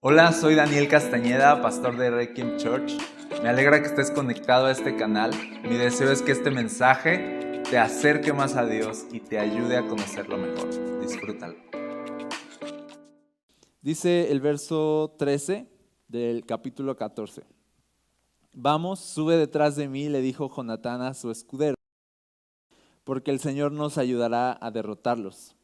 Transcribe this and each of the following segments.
Hola, soy Daniel Castañeda, pastor de Requiem Church. Me alegra que estés conectado a este canal. Mi deseo es que este mensaje te acerque más a Dios y te ayude a conocerlo mejor. Disfrútalo. Dice el verso 13 del capítulo 14. Vamos, sube detrás de mí, le dijo Jonatán a su escudero, porque el Señor nos ayudará a derrotarlos.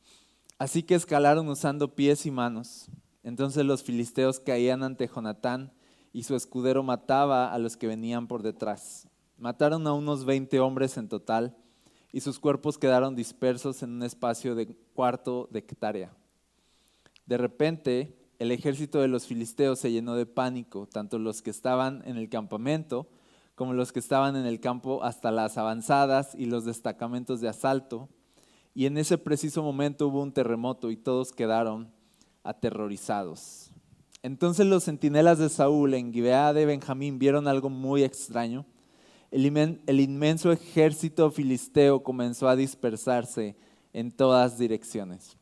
Así que escalaron usando pies y manos. Entonces los filisteos caían ante Jonatán y su escudero mataba a los que venían por detrás. Mataron a unos 20 hombres en total y sus cuerpos quedaron dispersos en un espacio de cuarto de hectárea. De repente, el ejército de los filisteos se llenó de pánico, tanto los que estaban en el campamento como los que estaban en el campo hasta las avanzadas y los destacamentos de asalto. Y en ese preciso momento hubo un terremoto y todos quedaron aterrorizados. Entonces los centinelas de Saúl en Gibeá de Benjamín vieron algo muy extraño. El inmenso ejército filisteo comenzó a dispersarse en todas direcciones.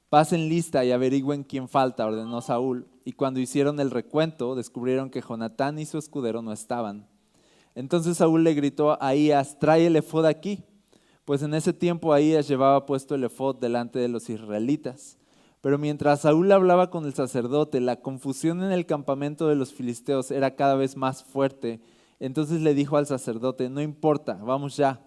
Pasen lista y averigüen quién falta, ordenó Saúl. Y cuando hicieron el recuento, descubrieron que Jonatán y su escudero no estaban. Entonces Saúl le gritó a Ahías: trae el efod aquí. Pues en ese tiempo Ahías llevaba puesto el efod delante de los israelitas. Pero mientras Saúl hablaba con el sacerdote, la confusión en el campamento de los filisteos era cada vez más fuerte. Entonces le dijo al sacerdote: no importa, vamos ya.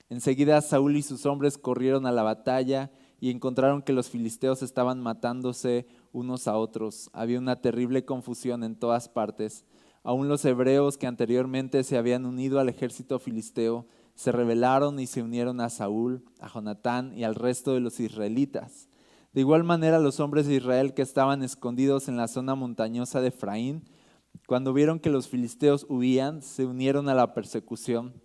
Enseguida Saúl y sus hombres corrieron a la batalla y encontraron que los filisteos estaban matándose unos a otros. Había una terrible confusión en todas partes. Aún los hebreos que anteriormente se habían unido al ejército filisteo se rebelaron y se unieron a Saúl, a Jonatán y al resto de los israelitas. De igual manera, los hombres de Israel que estaban escondidos en la zona montañosa de Efraín, cuando vieron que los filisteos huían, se unieron a la persecución.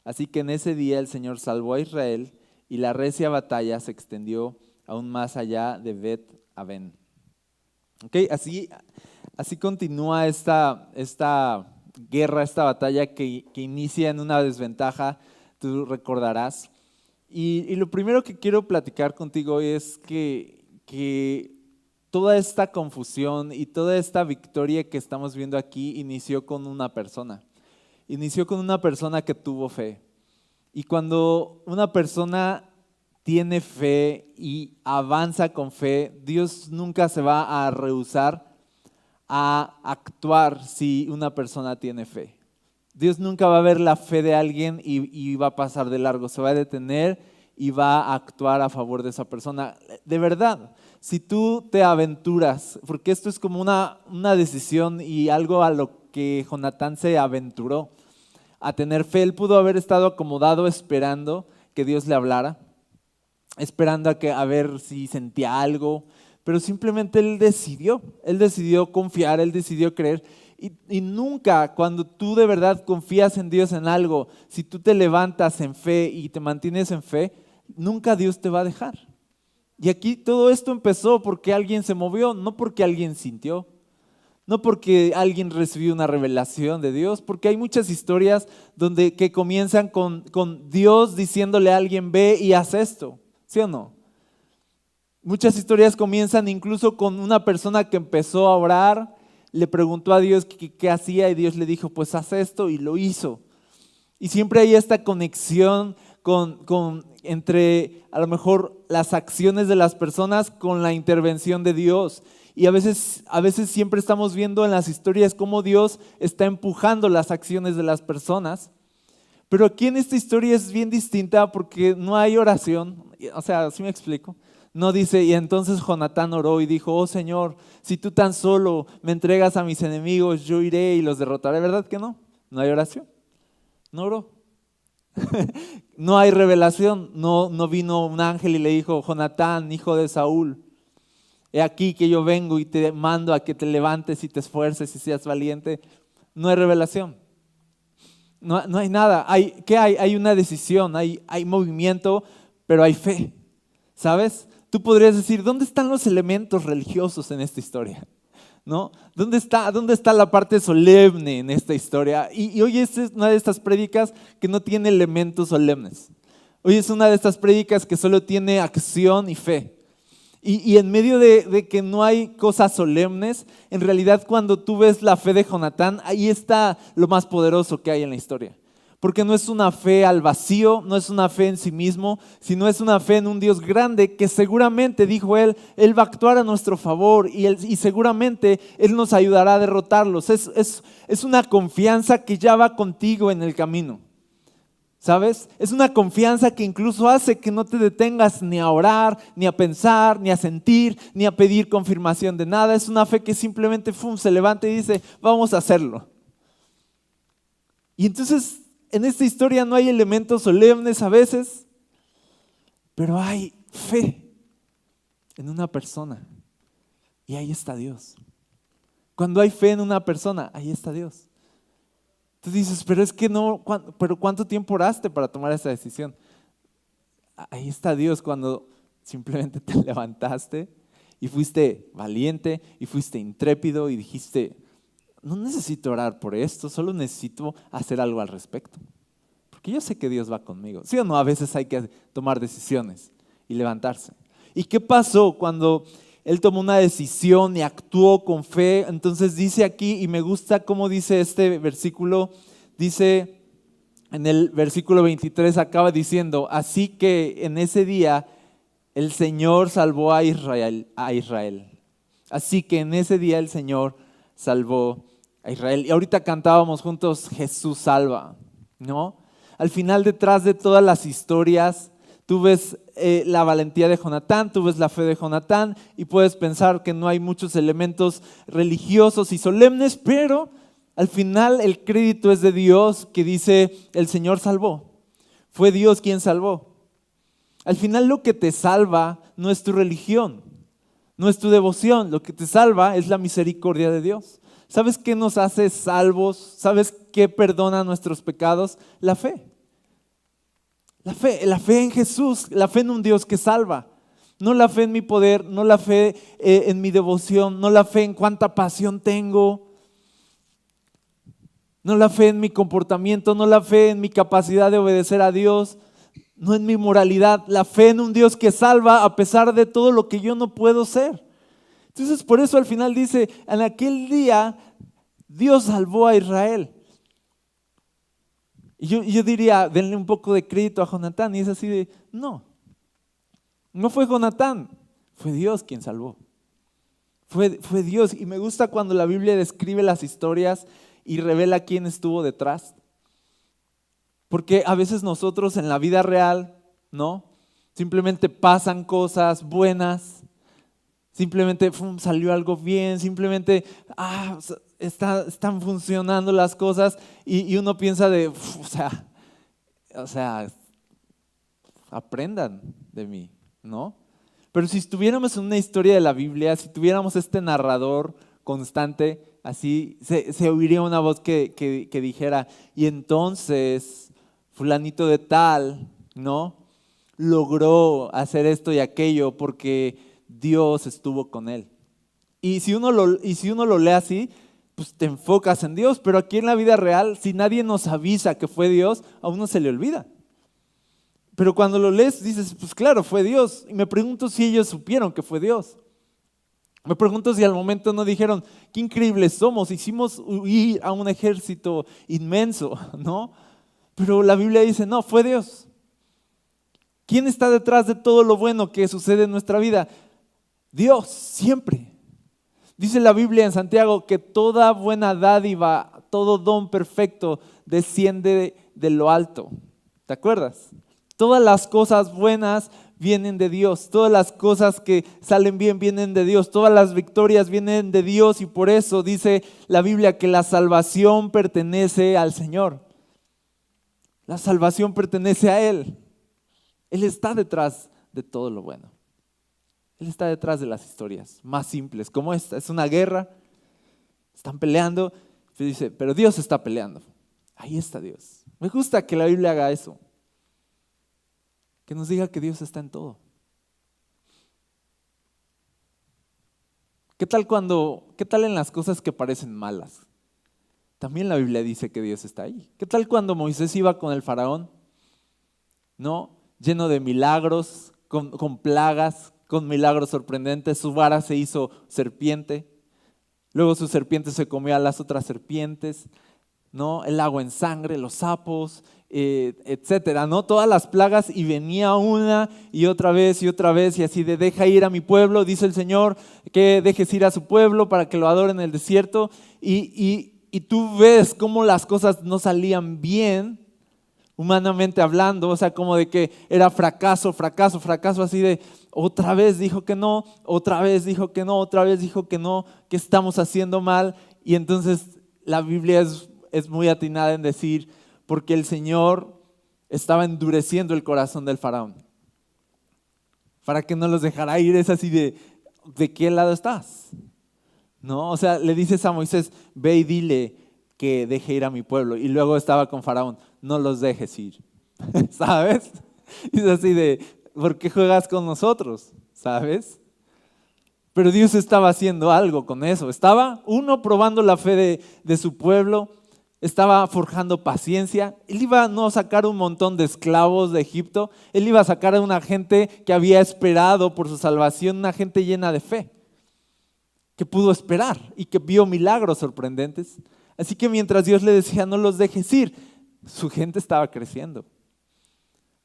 Así que en ese día el Señor salvó a Israel y la recia batalla se extendió aún más allá de Bet-Aven. Okay, así continúa esta guerra, esta batalla que inicia en una desventaja, tú recordarás. Y lo primero que quiero platicar contigo hoy es que toda esta confusión y toda esta victoria que estamos viendo aquí inició con una persona. Inició con una persona que tuvo fe. Y cuando una persona tiene fe y avanza con fe, Dios nunca se va a rehusar a actuar si una persona tiene fe. Dios nunca va a ver la fe de alguien y va a pasar de largo, se va a detener y va a actuar a favor de esa persona. De verdad, si tú te aventuras, porque esto es como una decisión y algo a lo que Jonatán se aventuró, a tener fe. Él pudo haber estado acomodado esperando que Dios le hablara, esperando a ver si sentía algo, pero simplemente él decidió confiar, él decidió creer. Y nunca, cuando tú de verdad confías en Dios en algo, si tú te levantas en fe y te mantienes en fe, nunca Dios te va a dejar. Y aquí todo esto empezó porque alguien se movió, no porque alguien sintió. No porque alguien recibió una revelación de Dios, porque hay muchas historias que comienzan con Dios diciéndole a alguien: ve y haz esto, ¿sí o no? Muchas historias comienzan incluso con una persona que empezó a orar, le preguntó a Dios qué hacía y Dios le dijo: pues haz esto, y lo hizo. Y siempre hay esta conexión entre a lo mejor las acciones de las personas con la intervención de Dios. Y a veces siempre estamos viendo en las historias cómo Dios está empujando las acciones de las personas. Pero aquí en esta historia es bien distinta porque no hay oración. O sea, ¿sí me explico? No dice: y entonces Jonatán oró y dijo: oh Señor, si tú tan solo me entregas a mis enemigos, yo iré y los derrotaré. ¿Verdad que no? No hay oración. No oró. No hay revelación. No vino un ángel y le dijo: Jonatán, hijo de Saúl, he aquí que yo vengo y te mando a que te levantes y te esfuerces y seas valiente. No hay revelación. No hay nada. ¿Qué hay? Hay una decisión, hay movimiento, pero hay fe. ¿Sabes? Tú podrías decir: ¿dónde están los elementos religiosos en esta historia? ¿No? ¿Dónde está la parte solemne en esta historia? Y hoy es una de estas prédicas que no tiene elementos solemnes. Hoy es una de estas prédicas que solo tiene acción y fe. Y en medio de que no hay cosas solemnes, en realidad cuando tú ves la fe de Jonatán, ahí está lo más poderoso que hay en la historia. Porque no es una fe al vacío, no es una fe en sí mismo, sino es una fe en un Dios grande que seguramente, dijo Él va a actuar a nuestro favor y seguramente Él nos ayudará a derrotarlos. Es una confianza que ya va contigo en el camino. ¿Sabes? Es una confianza que incluso hace que no te detengas ni a orar, ni a pensar, ni a sentir, ni a pedir confirmación de nada. Es una fe que simplemente se levanta y dice, vamos a hacerlo. Y entonces en esta historia no hay elementos solemnes a veces, pero hay fe en una persona. Y ahí está Dios. Cuando hay fe en una persona, ahí está Dios. Tú dices, pero es que no, pero ¿cuánto tiempo oraste para tomar esa decisión? Ahí está Dios cuando simplemente te levantaste y fuiste valiente y fuiste intrépido y dijiste, no necesito orar por esto, solo necesito hacer algo al respecto. Porque yo sé que Dios va conmigo. ¿Sí o no? A veces hay que tomar decisiones y levantarse. ¿Y qué pasó cuando él tomó una decisión y actuó con fe? Entonces dice aquí, y me gusta cómo dice este versículo, dice en el versículo 23, acaba diciendo, así que en ese día el Señor salvó a Israel. Así que en ese día el Señor salvó a Israel. Y ahorita cantábamos juntos, Jesús salva, ¿no? Al final, detrás de todas las historias, tú ves la valentía de Jonatán, tú ves la fe de Jonatán y puedes pensar que no hay muchos elementos religiosos y solemnes, pero al final el crédito es de Dios, que dice, el Señor salvó. Fue Dios quien salvó. Al final lo que te salva no es tu religión, no es tu devoción, lo que te salva es la misericordia de Dios. ¿Sabes qué nos hace salvos? ¿Sabes qué perdona nuestros pecados? La fe. La fe en Jesús, la fe en un Dios que salva. No la fe en mi poder, no la fe en mi devoción, no la fe en cuánta pasión tengo, no la fe en mi comportamiento, no la fe en mi capacidad de obedecer a Dios, no en mi moralidad, la fe en un Dios que salva a pesar de todo lo que yo no puedo ser. Entonces por eso al final dice, en aquel día Dios salvó a Israel. Y yo diría, denle un poco de crédito a Jonatán, y es así de, no fue Jonatán, fue Dios quien salvó. Fue Dios, y me gusta cuando la Biblia describe las historias y revela quién estuvo detrás. Porque a veces nosotros en la vida real, ¿no? Simplemente pasan cosas buenas, simplemente salió algo bien, simplemente están funcionando las cosas y uno piensa de, o sea, aprendan de mí, ¿no? Pero si estuviéramos en una historia de la Biblia, si tuviéramos este narrador constante, así se oiría una voz que dijera, y entonces fulanito de tal, ¿no? Logró hacer esto y aquello porque Dios estuvo con él. Y si uno lo lee así, pues te enfocas en Dios, pero aquí en la vida real, si nadie nos avisa que fue Dios, a uno se le olvida. Pero cuando lo lees dices, pues claro, fue Dios. Y me pregunto si ellos supieron que fue Dios. Me pregunto si al momento no dijeron, qué increíbles somos, hicimos huir a un ejército inmenso, ¿no? Pero la Biblia dice, no, fue Dios. ¿Quién está detrás de todo lo bueno que sucede en nuestra vida? Dios, siempre. Dice la Biblia en Santiago que toda buena dádiva, todo don perfecto desciende de lo alto. ¿Te acuerdas? Todas las cosas buenas vienen de Dios, todas las cosas que salen bien vienen de Dios, todas las victorias vienen de Dios, y por eso dice la Biblia que la salvación pertenece al Señor. La salvación pertenece a Él. Él está detrás de todo lo bueno. Él está detrás de las historias más simples, como esta. Es una guerra, están peleando, y dice, pero Dios está peleando. Ahí está Dios. Me gusta que la Biblia haga eso. Que nos diga que Dios está en todo. ¿Qué tal en las cosas que parecen malas? También la Biblia dice que Dios está ahí. ¿Qué tal cuando Moisés iba con el faraón? ¿No? Lleno de milagros, con plagas, con milagros sorprendentes. Su vara se hizo serpiente. Luego su serpiente se comió a las otras serpientes, ¿no? El agua en sangre, los sapos, etcétera, ¿no? Todas las plagas, y venía una y otra vez y otra vez, y así de deja ir a mi pueblo, dice el Señor, que dejes ir a su pueblo para que lo adoren en el desierto. Y tú ves cómo las cosas no salían bien, humanamente hablando, o sea, como de que era fracaso, fracaso, fracaso, así de otra vez dijo que no, otra vez dijo que no, otra vez dijo que no, que estamos haciendo mal. Y entonces la Biblia es muy atinada en decir, porque el Señor estaba endureciendo el corazón del faraón para que no los dejara ir. Es así ¿de qué lado estás? ¿No? O sea, le dices a Moisés, ve y dile que deje ir a mi pueblo. Y luego estaba con Faraón, no los dejes ir. ¿Sabes? Es así de, ¿por qué juegas con nosotros? ¿Sabes? Pero Dios estaba haciendo algo con eso. Estaba, uno, probando la fe de su pueblo. Estaba forjando paciencia. Él iba no a sacar un montón de esclavos de Egipto. Él iba a sacar a una gente que había esperado por su salvación, una gente llena de fe, que pudo esperar y que vio milagros sorprendentes. Así que mientras Dios le decía, no los dejes ir, su gente estaba creciendo.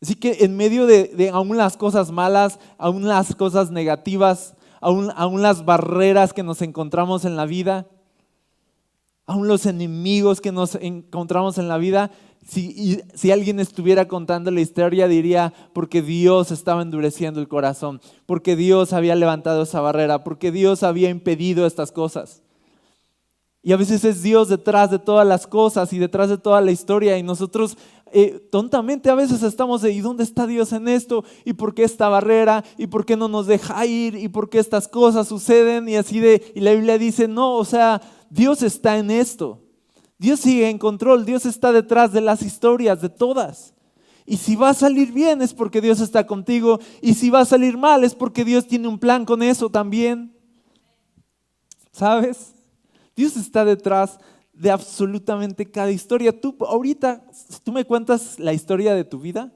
Así que en medio de aún las cosas malas, aún las cosas negativas, aún las barreras que nos encontramos en la vida, aún los enemigos que nos encontramos en la vida, si alguien estuviera contando la historia, diría, porque Dios estaba endureciendo el corazón, porque Dios había levantado esa barrera, porque Dios había impedido estas cosas. Y a veces es Dios detrás de todas las cosas y detrás de toda la historia, y nosotros tontamente a veces estamos de, ¿y dónde está Dios en esto? ¿Y por qué esta barrera? ¿Y por qué no nos deja ir? ¿Y por qué estas cosas suceden? Y así y la Biblia dice, no, o sea, Dios está en esto. Dios sigue en control, Dios está detrás de las historias, de todas. Y si va a salir bien es porque Dios está contigo, y si va a salir mal es porque Dios tiene un plan con eso también. ¿Sabes? Dios está detrás de absolutamente cada historia. Tú ahorita, si tú me cuentas la historia de tu vida,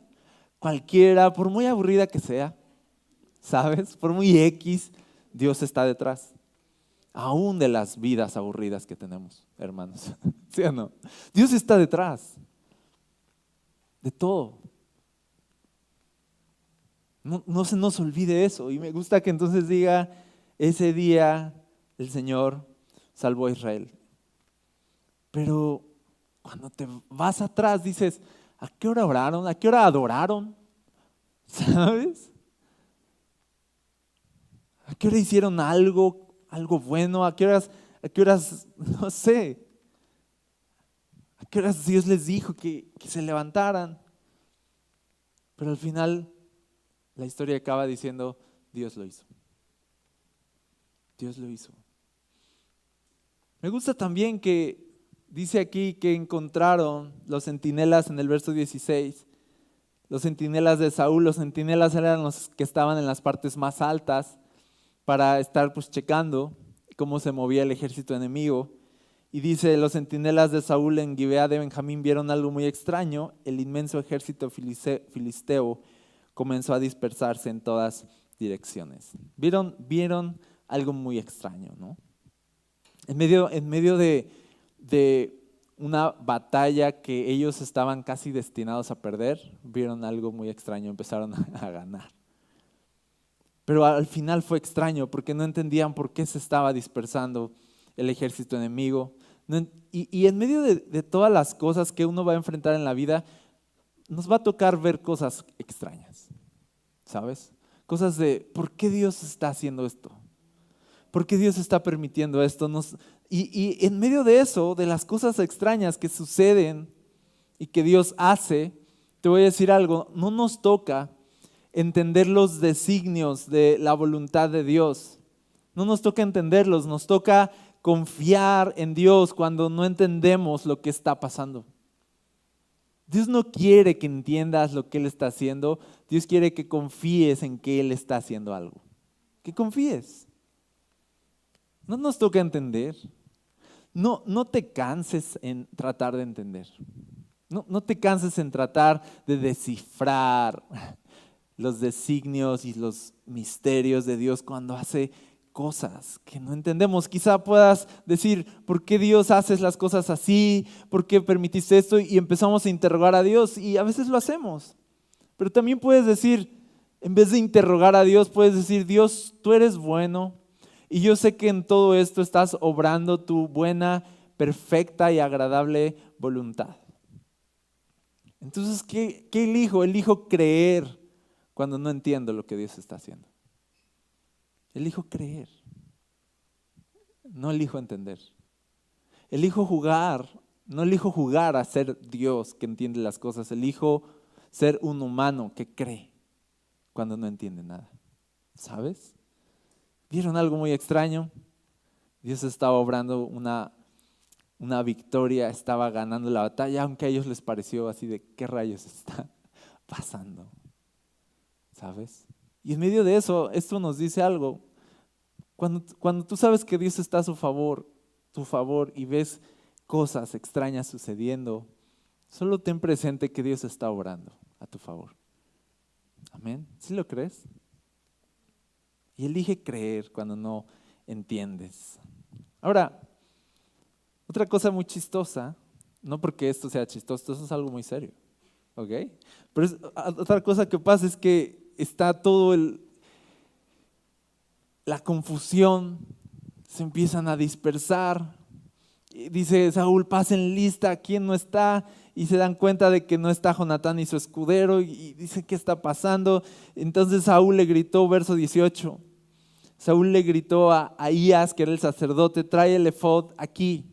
cualquiera, por muy aburrida que sea, ¿sabes? Por muy X, Dios está detrás. Aún de las vidas aburridas que tenemos, hermanos. ¿Sí o no? Dios está detrás de todo. No se nos olvide eso. Y me gusta que entonces diga, ese día el Señor salvó a Israel. Pero cuando te vas atrás dices, ¿a qué hora oraron? ¿A qué hora adoraron? ¿Sabes? ¿A qué hora hicieron algo bueno? ¿A qué horas, no sé? ¿A qué horas Dios les dijo que se levantaran? Pero al final la historia acaba diciendo, Dios lo hizo. Dios lo hizo. Me gusta también que dice aquí que encontraron los centinelas en el verso 16, los centinelas de Saúl. Los centinelas eran los que estaban en las partes más altas para estar pues checando cómo se movía el ejército enemigo. Y dice, los centinelas de Saúl en Gibea de Benjamín vieron algo muy extraño. El inmenso ejército filisteo comenzó a dispersarse en todas direcciones. Vieron algo muy extraño, ¿no? En medio de una batalla que ellos estaban casi destinados a perder, vieron algo muy extraño, empezaron a ganar. Pero al final fue extraño porque no entendían por qué se estaba dispersando el ejército enemigo. Y en medio de todas las cosas que uno va a enfrentar en la vida, nos va a tocar ver cosas extrañas, ¿sabes? Cosas de, ¿por qué Dios está haciendo esto? ¿Por qué Dios está permitiendo esto? Y en medio de eso, de las cosas extrañas que suceden y que Dios hace, te voy a decir algo, no nos toca entender los designios de la voluntad de Dios. No nos toca entenderlos, nos toca confiar en Dios cuando no entendemos lo que está pasando. Dios no quiere que entiendas lo que Él está haciendo, Dios quiere que confíes en que Él está haciendo algo. Que confíes. No nos toca entender. No te canses en tratar de entender. No te canses en tratar de descifrar los designios y los misterios de Dios cuando hace cosas que no entendemos. Quizá puedas decir, ¿por qué Dios haces las cosas así? ¿Por qué permitiste esto? Y empezamos a interrogar a Dios y a veces lo hacemos. Pero también puedes decir, en vez de interrogar a Dios, puedes decir, Dios, tú eres bueno y yo sé que en todo esto estás obrando tu buena, perfecta y agradable voluntad. Entonces, ¿qué elijo? Elijo creer cuando no entiendo lo que Dios está haciendo. Elijo creer, no elijo entender. Elijo jugar, no elijo jugar a ser Dios que entiende las cosas. Elijo ser un humano que cree cuando no entiende nada. ¿Sabes? ¿Vieron algo muy extraño? Dios estaba obrando una victoria, estaba ganando la batalla, aunque a ellos les pareció así de ¿qué rayos está pasando? ¿Sabes? Y en medio de eso, esto nos dice algo. Cuando tú sabes que Dios está a tu favor y ves cosas extrañas sucediendo, solo ten presente que Dios está obrando a tu favor. Amén. ¿Sí lo crees? Y elige creer cuando no entiendes. Ahora, otra cosa muy chistosa, no porque esto sea chistoso, esto es algo muy serio, ¿ok? Pero otra cosa que pasa es que está todo la confusión, se empiezan a dispersar. Dice Saúl, pasen lista, ¿quién no está? Y se dan cuenta de que no está Jonatán y su escudero y dice, ¿qué está pasando? Entonces Saúl le gritó, verso 18, Saúl le gritó a Ahías, que era el sacerdote, trae el efod aquí.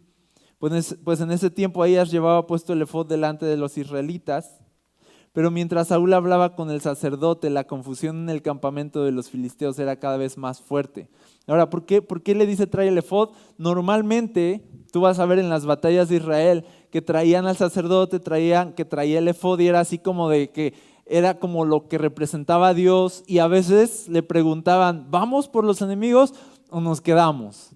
Pues en ese tiempo Ahías llevaba puesto el efod delante de los israelitas. Pero mientras Saúl hablaba con el sacerdote, la confusión en el campamento de los filisteos era cada vez más fuerte. Ahora, ¿por qué le dice trae el efod? Normalmente, tú vas a ver en las batallas de Israel que traían al sacerdote, que traía el efod y era así como de que era como lo que representaba a Dios y a veces le preguntaban, ¿vamos por los enemigos o nos quedamos?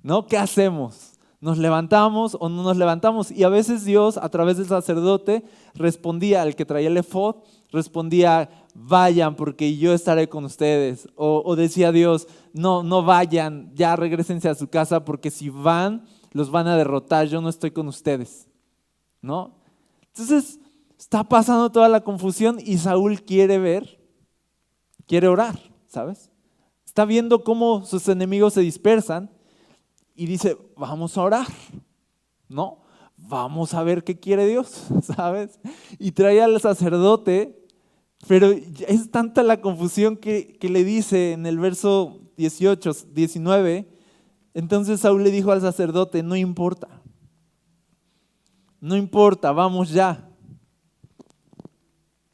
¿No? ¿Qué hacemos? ¿Nos levantamos o no nos levantamos? Y a veces Dios, a través del sacerdote, respondía, al que traía el efod, respondía, vayan porque yo estaré con ustedes. O decía Dios, no vayan, ya regrésense a su casa porque si van, los van a derrotar, yo no estoy con ustedes. ¿No? Entonces, está pasando toda la confusión y Saúl quiere orar, ¿sabes? Está viendo cómo sus enemigos se dispersan. Y dice, vamos a orar, ¿no? Vamos a ver qué quiere Dios, ¿sabes? Y trae al sacerdote, pero es tanta la confusión que le dice en el verso 19, entonces Saúl le dijo al sacerdote, no importa, vamos ya.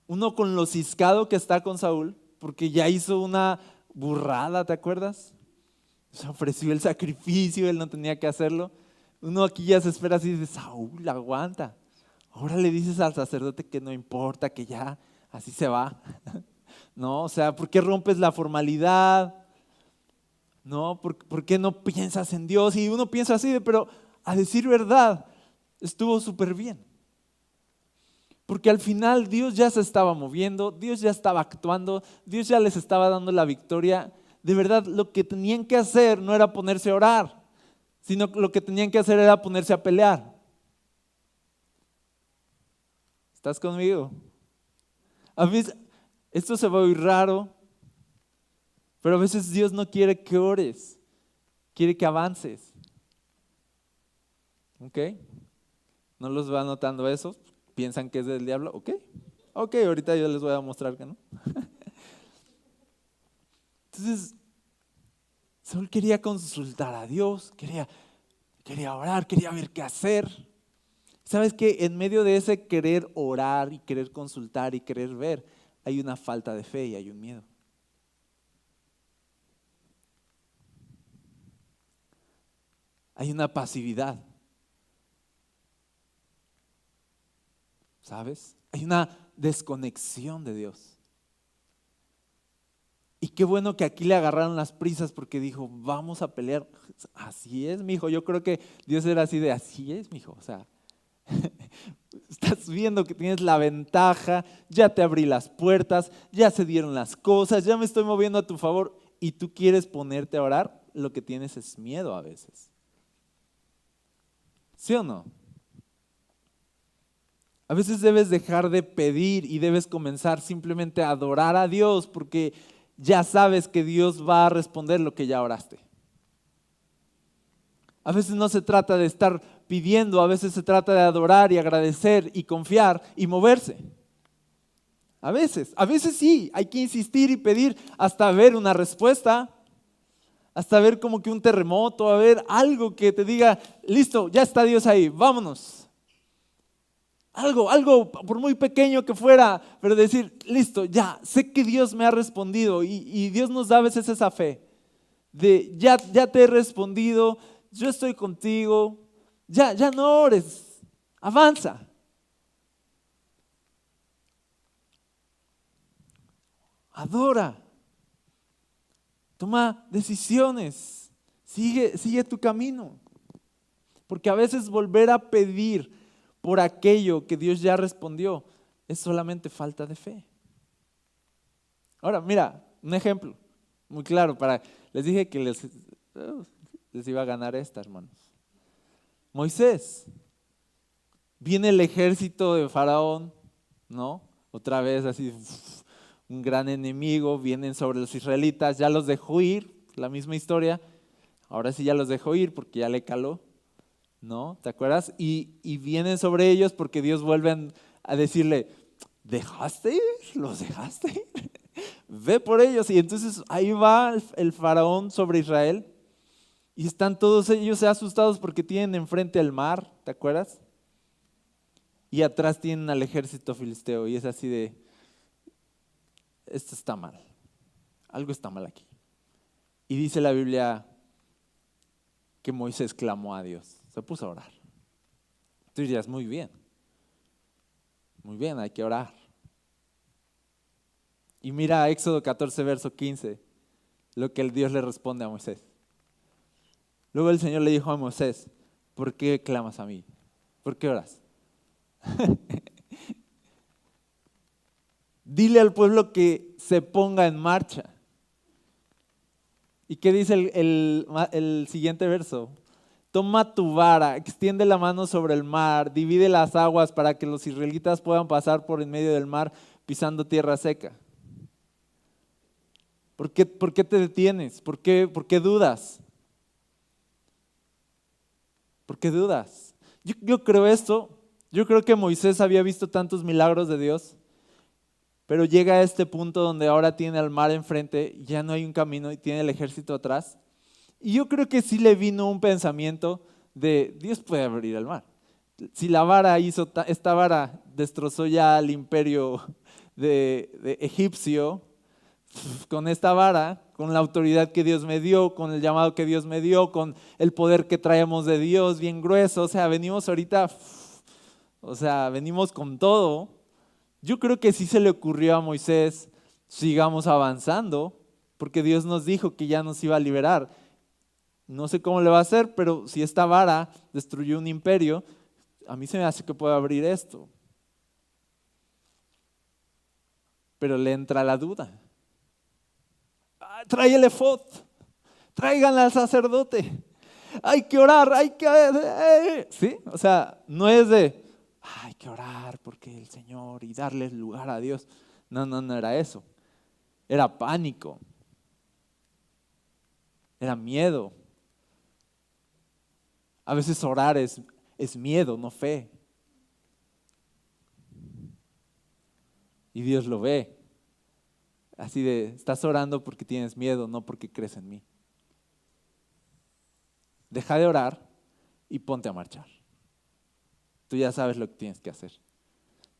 Uno con lo ciscado que está con Saúl, porque ya hizo una burrada, ¿te acuerdas? Se ofreció el sacrificio, él no tenía que hacerlo. Uno aquí ya se espera así de Saúl, aguanta. Ahora le dices al sacerdote que no importa, que ya así se va. No, o sea, ¿por qué rompes la formalidad? No, ¿por qué no piensas en Dios? Y uno piensa así, pero a decir verdad, estuvo súper bien. Porque al final Dios ya se estaba moviendo, Dios ya estaba actuando, Dios ya les estaba dando la victoria. De verdad, lo que tenían que hacer no era ponerse a orar, sino lo que tenían que hacer era ponerse a pelear. ¿Estás conmigo? A veces, esto se va a oír raro, pero a veces Dios no quiere que ores, quiere que avances. ¿Ok? ¿No los va notando eso? ¿Piensan que es del diablo? ¿Ok? Ok, ahorita yo les voy a mostrar que no. Entonces, Saúl quería consultar a Dios, quería orar, quería ver qué hacer. ¿Sabes qué? En medio de ese querer orar y querer consultar y querer ver, hay una falta de fe y hay un miedo. Hay una pasividad. ¿Sabes? Hay una desconexión de Dios. Y qué bueno que aquí le agarraron las prisas porque dijo, vamos a pelear. Así es, mijo. Yo creo que Dios era así de, así es, mijo. O sea, Estás viendo que tienes la ventaja, ya te abrí las puertas, ya se dieron las cosas, ya me estoy moviendo a tu favor y tú quieres ponerte a orar, lo que tienes es miedo a veces. ¿Sí o no? A veces debes dejar de pedir y debes comenzar simplemente a adorar a Dios porque ya sabes que Dios va a responder lo que ya oraste. A veces no se trata de estar pidiendo, a veces se trata de adorar y agradecer y confiar y moverse. A veces sí, hay que insistir y pedir hasta ver una respuesta, hasta ver como que un terremoto, a ver algo que te diga, listo, ya está Dios ahí, vámonos. Algo por muy pequeño que fuera, pero decir, listo, ya, sé que Dios me ha respondido y Dios nos da a veces esa fe de ya te he respondido, yo estoy contigo, ya no ores, avanza. Adora, toma decisiones, sigue tu camino, porque a veces volver a pedir por aquello que Dios ya respondió es solamente falta de fe. Ahora, mira, un ejemplo muy claro les dije que les iba a ganar esta, hermanos. Moisés, viene el ejército de Faraón, ¿no? Otra vez así, un gran enemigo, vienen sobre los israelitas, ya los dejó ir, la misma historia, ahora sí ya los dejó ir porque ya le caló, ¿no? ¿Te acuerdas? Y vienen sobre ellos porque Dios vuelve a decirle, ¿dejaste ir? ¿Los dejaste ir? Ve por ellos. Y entonces ahí va el faraón sobre Israel y están todos ellos asustados porque tienen enfrente el mar, ¿te acuerdas? Y atrás tienen al ejército filisteo y es así de, esto está mal, algo está mal aquí. Y dice la Biblia que Moisés clamó a Dios, se puso a orar. Tú dirías, muy bien, hay que orar. Y mira Éxodo 14, verso 15, lo que el Dios le responde a Moisés. Luego el Señor le dijo a Moisés, ¿por qué clamas a mí? ¿Por qué oras? Dile al pueblo que se ponga en marcha. ¿Y qué dice el siguiente verso? Toma tu vara, extiende la mano sobre el mar, divide las aguas para que los israelitas puedan pasar por en medio del mar pisando tierra seca. ¿Por qué te detienes? ¿Por qué dudas? ¿Por qué dudas? Yo creo esto, yo creo que Moisés había visto tantos milagros de Dios, pero llega a este punto donde ahora tiene al mar enfrente, ya no hay un camino y tiene el ejército atrás. Y yo creo que sí le vino un pensamiento de Dios puede abrir el mar. Si la vara esta vara destrozó ya al imperio de egipcio, con esta vara, con la autoridad que Dios me dio, con el llamado que Dios me dio, con el poder que traemos de Dios bien grueso, o sea, venimos ahorita, venimos con todo. Yo creo que sí se le ocurrió a Moisés, sigamos avanzando, porque Dios nos dijo que ya nos iba a liberar. No sé cómo le va a hacer, pero si esta vara destruyó un imperio, a mí se me hace que pueda abrir esto. Pero le entra la duda. Trae el efod, tráiganle al sacerdote, hay que orar, ¿sí? O sea, no es de, hay que orar porque el Señor y darle lugar a Dios. No era eso. Era pánico. Era miedo. A veces orar es miedo, no fe. Y Dios lo ve. Así de, estás orando porque tienes miedo, no porque crees en mí. Deja de orar y ponte a marchar. Tú ya sabes lo que tienes que hacer.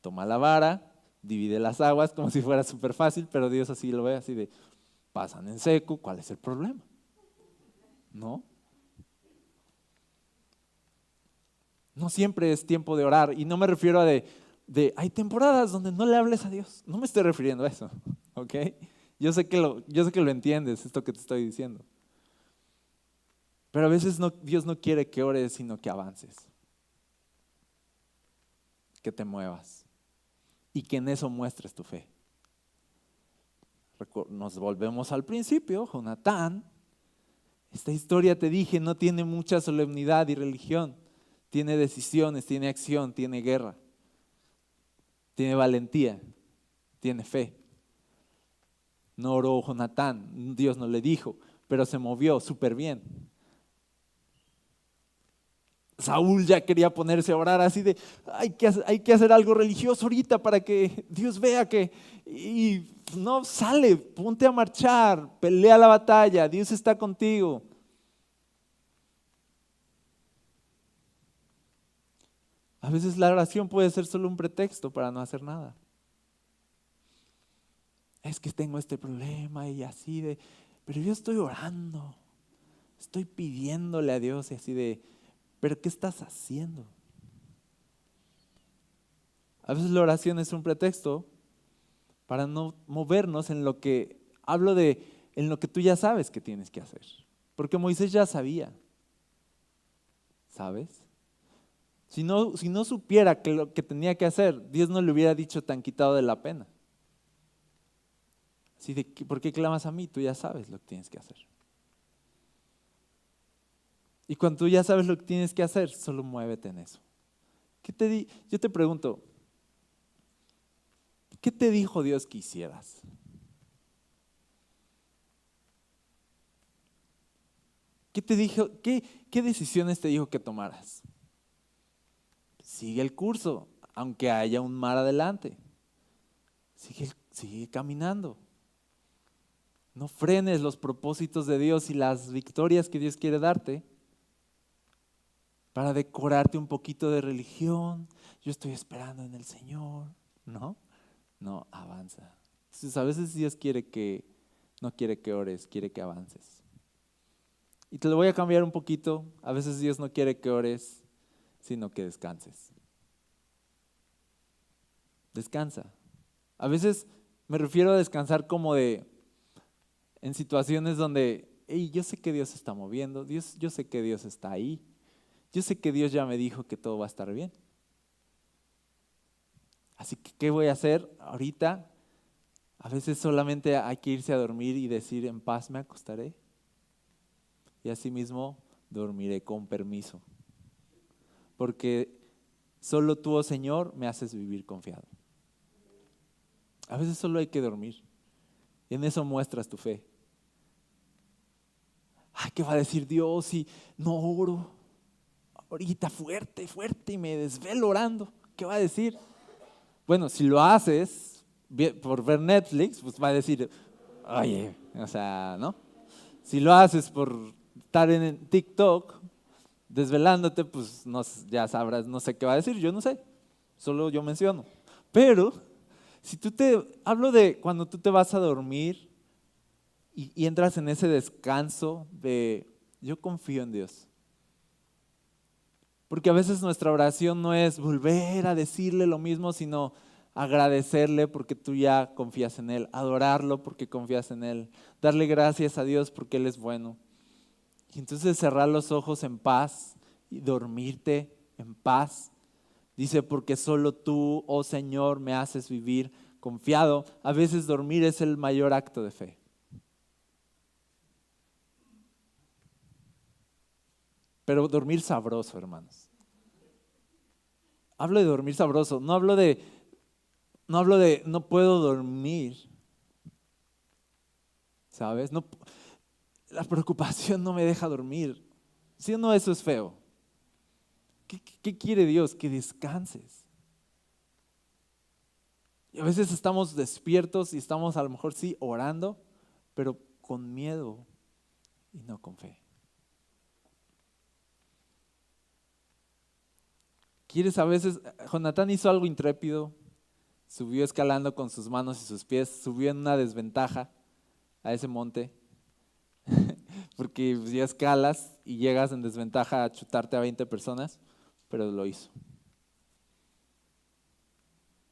Toma la vara, divide las aguas como si fuera súper fácil, pero Dios así lo ve, así de, pasan en seco, ¿cuál es el problema? ¿No? No siempre es tiempo de orar y no me refiero a hay temporadas donde no le hables a Dios. No me estoy refiriendo a eso, ¿ok? Yo sé que lo entiendes, esto que te estoy diciendo. Pero a veces Dios no quiere que ores, sino que avances. que te muevas y que en eso muestres tu fe. Nos volvemos al principio, Jonatán. Esta historia, te dije, no tiene mucha solemnidad y religión. Tiene decisiones, tiene acción, tiene guerra, tiene valentía, tiene fe. No oró Jonatán, Dios no le dijo, pero se movió súper bien. Saúl ya quería ponerse a orar así de, hay que hacer algo religioso ahorita para que Dios vea que, y no, sale, ponte a marchar, pelea la batalla, Dios está contigo. A veces la oración puede ser solo un pretexto para no hacer nada. Es que tengo este problema y así de, pero yo estoy orando, estoy pidiéndole a Dios y así de, pero ¿qué estás haciendo? A veces la oración es un pretexto para no movernos en lo que, en lo que tú ya sabes que tienes que hacer. Porque Moisés ya sabía, ¿sabes? Si no supiera que lo que tenía que hacer, Dios no le hubiera dicho tan quitado de la pena. Así de, ¿por qué clamas a mí? Tú ya sabes lo que tienes que hacer. Y cuando tú ya sabes lo que tienes que hacer, solo muévete en eso. Yo te pregunto, ¿qué te dijo Dios que hicieras? ¿Qué te dijo? ¿Qué decisiones te dijo que tomaras? Sigue el curso, aunque haya un mar adelante. Sigue caminando. No frenes los propósitos de Dios y las victorias que Dios quiere darte para decorarte un poquito de religión. Yo estoy esperando en el Señor. No, avanza. Entonces, a veces Dios no quiere que ores, quiere que avances. Y te lo voy a cambiar un poquito. A veces Dios no quiere que ores, sino que descanses. Descansa. A veces me refiero a descansar como en situaciones donde, hey, yo sé que Dios se está moviendo, yo sé que Dios está ahí, yo sé que Dios ya me dijo que todo va a estar bien. Así que, ¿qué voy a hacer ahorita? A veces solamente hay que irse a dormir y decir, en paz me acostaré. Y asimismo dormiré con permiso. Porque solo tú, oh Señor, me haces vivir confiado. A veces solo hay que dormir. Y en eso muestras tu fe. Ay, ¿qué va a decir Dios si no oro? Ahorita fuerte y me desvelo orando. ¿Qué va a decir? Bueno, si lo haces por ver Netflix, pues va a decir, oye, o sea, ¿no? Si lo haces por estar en TikTok desvelándote, pues ya sabrás, no sé qué va a decir, yo no sé, solo yo menciono. Pero si hablo de cuando tú te vas a dormir y entras en ese descanso de yo confío en Dios. Porque a veces nuestra oración no es volver a decirle lo mismo, sino agradecerle porque tú ya confías en Él, adorarlo porque confías en Él, darle gracias a Dios porque Él es bueno. Y entonces cerrar los ojos en paz y dormirte en paz. Dice, porque solo tú, oh Señor, me haces vivir confiado. A veces dormir es el mayor acto de fe. Pero dormir sabroso, hermanos. Hablo de dormir sabroso, no hablo de no puedo dormir. ¿Sabes? La preocupación no me deja dormir. ¿Sí o no? Eso es feo. ¿Qué quiere Dios? Que descanses. Y a veces estamos despiertos y estamos a lo mejor sí orando, pero con miedo y no con fe. ¿Quieres a veces? Jonatán hizo algo intrépido, subió escalando con sus manos y sus pies, subió en una desventaja a ese monte, porque ya escalas y llegas en desventaja a chutarte a 20 personas, pero lo hizo.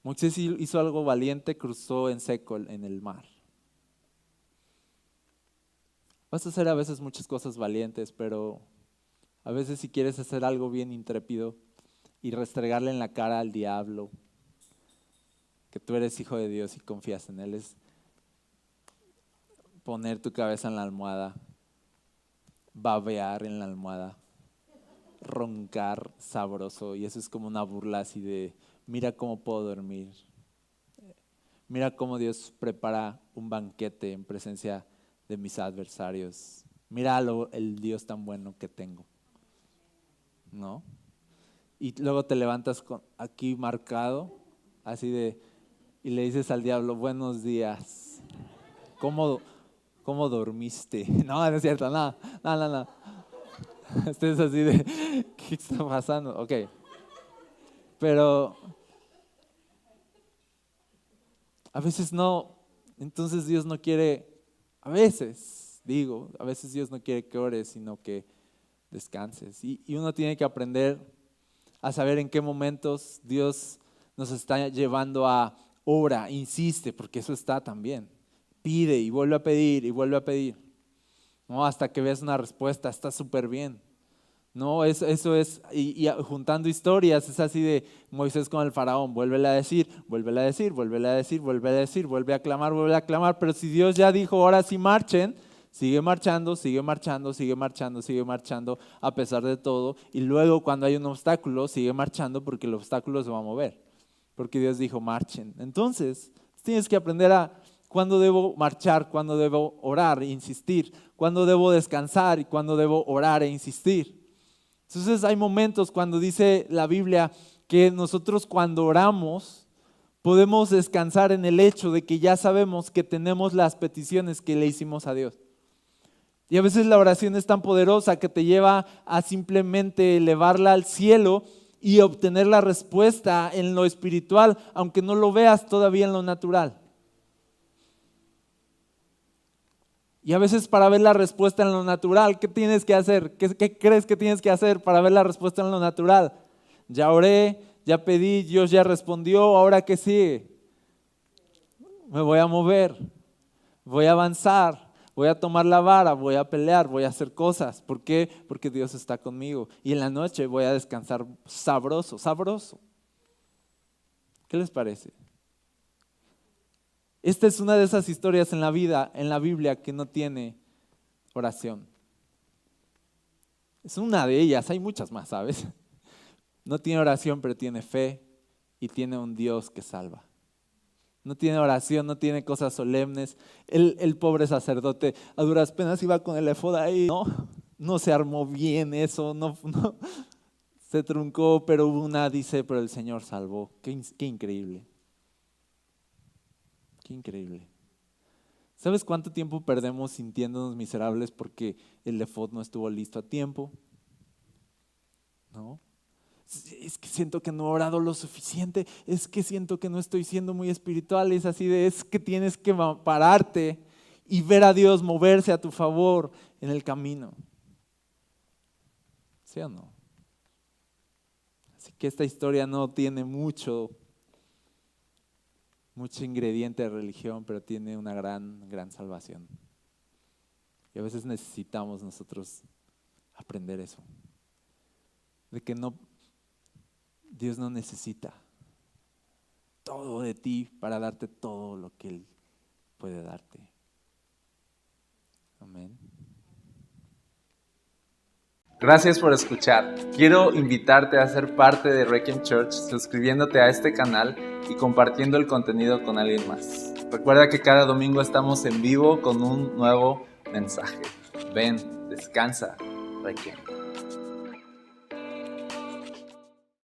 Moisés hizo algo valiente, cruzó en seco en el mar. Vas a hacer a veces muchas cosas valientes, pero a veces si quieres hacer algo bien intrépido, y restregarle en la cara al diablo que tú eres hijo de Dios y confías en Él, es poner tu cabeza en la almohada, babear en la almohada, roncar sabroso, y eso es como una burla así de, mira cómo puedo dormir, mira cómo Dios prepara un banquete en presencia de mis adversarios, mira el Dios tan bueno que tengo, ¿no? Y luego te levantas aquí marcado, así de, y le dices al diablo, buenos días, ¿cómo dormiste? No, no es cierto, no. Este es así de, ¿qué está pasando? Ok, pero a veces no, entonces Dios no quiere, a veces Dios no quiere que ores, sino que descanses. Y uno tiene que aprender a saber en qué momentos Dios nos está llevando a ora, insiste, porque eso está también. Pide y vuelve a pedir y vuelve a pedir. No, hasta que veas una respuesta, está súper bien. No, eso es, y juntando historias, es así de Moisés con el faraón, vuélvele a decir, vuélvele a decir, vuélvele a decir, vuélvele a decir, vuelve a clamar, pero si Dios ya dijo, ahora sí marchen, sigue marchando, sigue marchando, sigue marchando, sigue marchando a pesar de todo, y luego cuando hay un obstáculo, sigue marchando porque el obstáculo se va a mover, porque Dios dijo marchen. Entonces, tienes que aprender a cuándo debo marchar, cuándo debo orar e insistir, cuándo debo descansar y cuándo debo orar e insistir. Entonces hay momentos cuando dice la Biblia que nosotros cuando oramos podemos descansar en el hecho de que ya sabemos que tenemos las peticiones que le hicimos a Dios. Y a veces la oración es tan poderosa que te lleva a simplemente elevarla al cielo y obtener la respuesta en lo espiritual, aunque no lo veas todavía en lo natural. Y a veces para ver la respuesta en lo natural, ¿qué tienes que hacer? ¿Qué crees que tienes que hacer para ver la respuesta en lo natural? Ya oré, ya pedí, Dios ya respondió, ¿ahora qué sigue? Me voy a mover, voy a avanzar, voy a tomar la vara, voy a pelear, voy a hacer cosas. ¿Por qué? Porque Dios está conmigo. Y en la noche voy a descansar sabroso, sabroso. ¿Qué les parece? Esta es una de esas historias en la vida, en la Biblia, que no tiene oración. Es una de ellas, hay muchas más, ¿sabes? No tiene oración, pero tiene fe y tiene un Dios que salva. No tiene oración, no tiene cosas solemnes. El pobre sacerdote a duras penas iba con el efod ahí. No se armó bien eso, no, se truncó, pero hubo una, dice, pero el Señor salvó. Qué increíble. Qué increíble. ¿Sabes cuánto tiempo perdemos sintiéndonos miserables porque el efod no estuvo listo a tiempo? ¿No? Es que siento que no he orado lo suficiente, es que siento que no estoy siendo muy espiritual, es así de, es que tienes que pararte y ver a Dios moverse a tu favor en el camino. ¿Sí o no? Así que esta historia no tiene mucho ingrediente de religión, pero tiene una gran salvación. Y a veces necesitamos nosotros aprender eso. De que Dios no necesita todo de ti para darte todo lo que Él puede darte. Amén. Gracias por escuchar. Quiero invitarte a ser parte de Requiem Church suscribiéndote a este canal y compartiendo el contenido con alguien más. Recuerda que cada domingo estamos en vivo con un nuevo mensaje. Ven, descansa, Requiem.